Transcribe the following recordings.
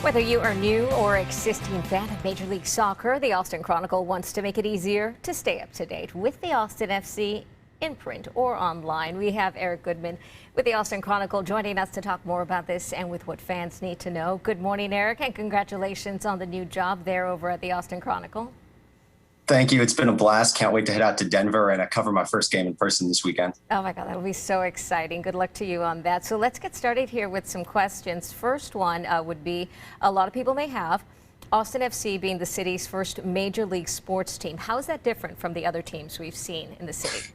Whether you are new or existing fan of Major League Soccer, the Austin Chronicle wants to make it easier to stay up to date with the Austin FC in print or online. We have Eric Goodman with the Austin Chronicle joining us to talk more about this and with what fans need to know. Good morning, Eric, and congratulations on the new job there over at the Austin Chronicle. Thank you. It's been a blast. Can't wait to head out to Denver and cover my first game in person this weekend. Oh my God, that'll be so exciting. Good luck to you on that. So let's get started here with some questions. First one would be, a lot of people may have, Austin FC being the city's first major league sports team. How is that different from the other teams we've seen in the city?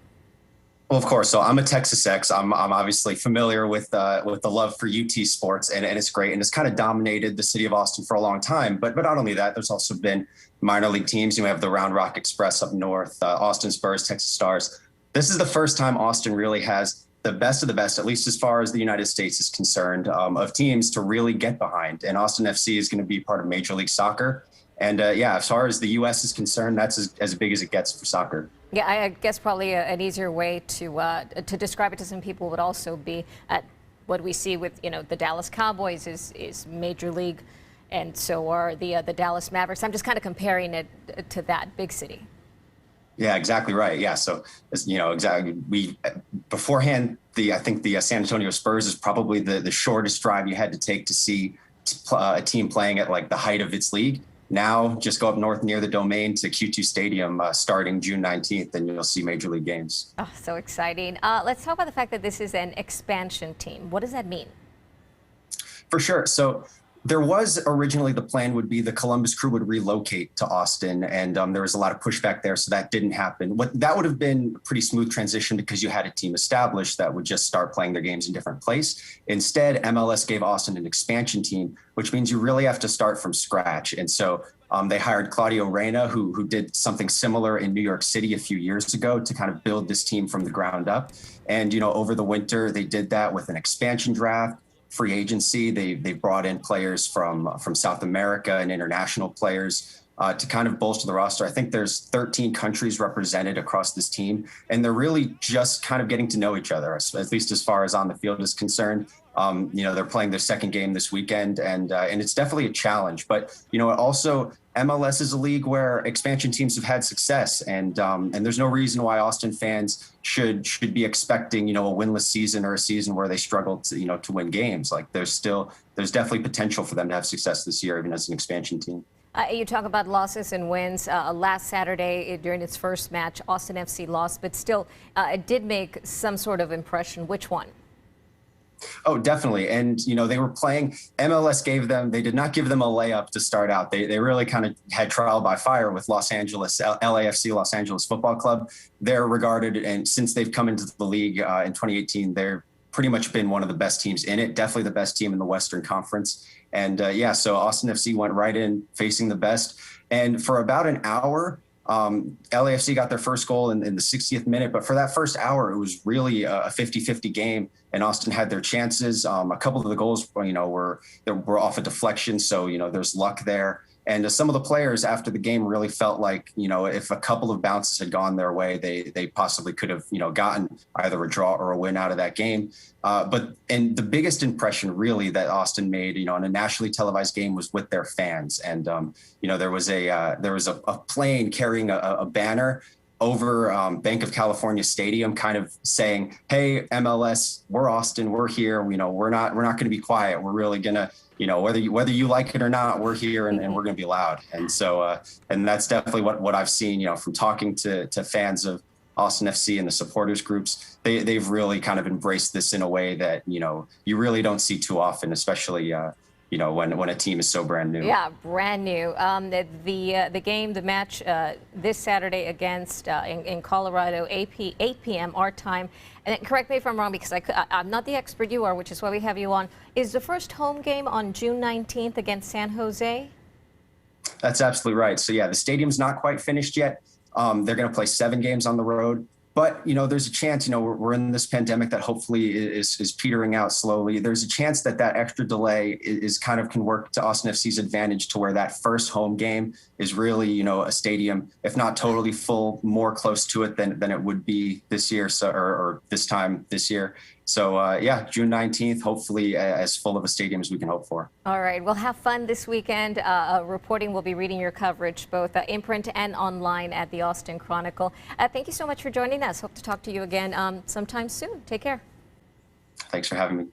Well, of course. So I'm a Texas X. I'm obviously familiar with the love for UT sports, and it's great. And it's kind of dominated the city of Austin for a long time. But not only that, there's also been minor league teams. You have the Round Rock Express up north, Austin Spurs, Texas Stars. This is the first time Austin really has the best of the best, at least as far as the United States is concerned, of teams to really get behind. And Austin FC is going to be part of Major League Soccer. And yeah, as far as the U.S. is concerned, that's as big as it gets for soccer. Yeah, I guess probably an easier way to describe it to some people would also be what we see with, the Dallas Cowboys is Major League, and so are the Dallas Mavericks. I'm just kind of comparing it to that big city. Yeah, exactly right. Yeah, so exactly. Beforehand, I think the San Antonio Spurs is probably the shortest drive you had to take to see a team playing at like the height of its league. Now, just go up north near the Domain to Q2 Stadium starting June 19th, and you'll see Major League games. Oh, so exciting. Let's talk about the fact that this is an expansion team. What does that mean? For sure. So there was originally the plan would be the Columbus Crew would relocate to Austin, and there was a lot of pushback there, so that didn't happen. That would have been a pretty smooth transition because you had a team established that would just start playing their games in different place. Instead, MLS gave Austin an expansion team, which means you really have to start from scratch. And so they hired Claudio Reyna, who did something similar in New York City a few years ago to kind of build this team from the ground up. And, over the winter, they did that with an expansion draft. Free agency. They brought in players from South America and international players to kind of bolster the roster. I think there's 13 countries represented across this team, and they're really just kind of getting to know each other, at least as far as on the field is concerned. They're playing their second game this weekend, and it's definitely a challenge. But also MLS is a league where expansion teams have had success, and there's no reason why Austin fans should be expecting a winless season or a season where they struggle to win games. Like there's definitely potential for them to have success this year, even as an expansion team. You talk about losses and wins. Last Saturday, during its first match, Austin FC lost, but still, it did make some sort of impression. Which one? Oh, definitely. And, they were playing, MLS they did not give them a layup to start out. They really kind of had trial by fire with LAFC, Los Angeles Football Club. They're regarded, and since they've come into the league in 2018, they're pretty much been one of the best teams in it, definitely the best team in the Western Conference. And so Austin FC went right in facing the best. And for about an hour, LAFC got their first goal in the 60th minute, but for that first hour, it was really a 50-50 game, and Austin had their chances. A couple of the goals, were off a deflection, so there's luck there. And some of the players after the game really felt like, if a couple of bounces had gone their way, they possibly could have, gotten either a draw or a win out of that game. And the biggest impression really that Austin made, in a nationally televised game was with their fans. And, there was a plane carrying a banner over Bank of California Stadium, kind of saying, "Hey, MLS, we're Austin, we're here. We're not going to be quiet. We're really gonna, whether you like it or not, we're here and we're going to be loud." And so, and that's definitely what I've seen, from talking to fans of Austin FC and the supporters groups. They've really kind of embraced this in a way that you really don't see too often, especially when a team is so brand new. Yeah, brand new. The match this Saturday against in Colorado, 8 p.m. our time. And correct me if I'm wrong, because I'm not the expert you are, which is why we have you on. Is the first home game on June 19th against San Jose? That's absolutely right. So yeah, the stadium's not quite finished yet. They're going to play 7 games on the road. But, there's a chance, we're in this pandemic that hopefully is petering out slowly. There's a chance that extra delay can work to Austin FC's advantage, to where that first home game is really, a stadium, if not totally full, more close to it than it would be this year, or this time this year. So yeah, June 19th, hopefully as full of a stadium as we can hope for. All right. Well, have fun this weekend. Reporting, we'll be reading your coverage, both in print and online at the Austin Chronicle. Thank you so much for joining us. Hope to talk to you again sometime soon. Take care. Thanks for having me.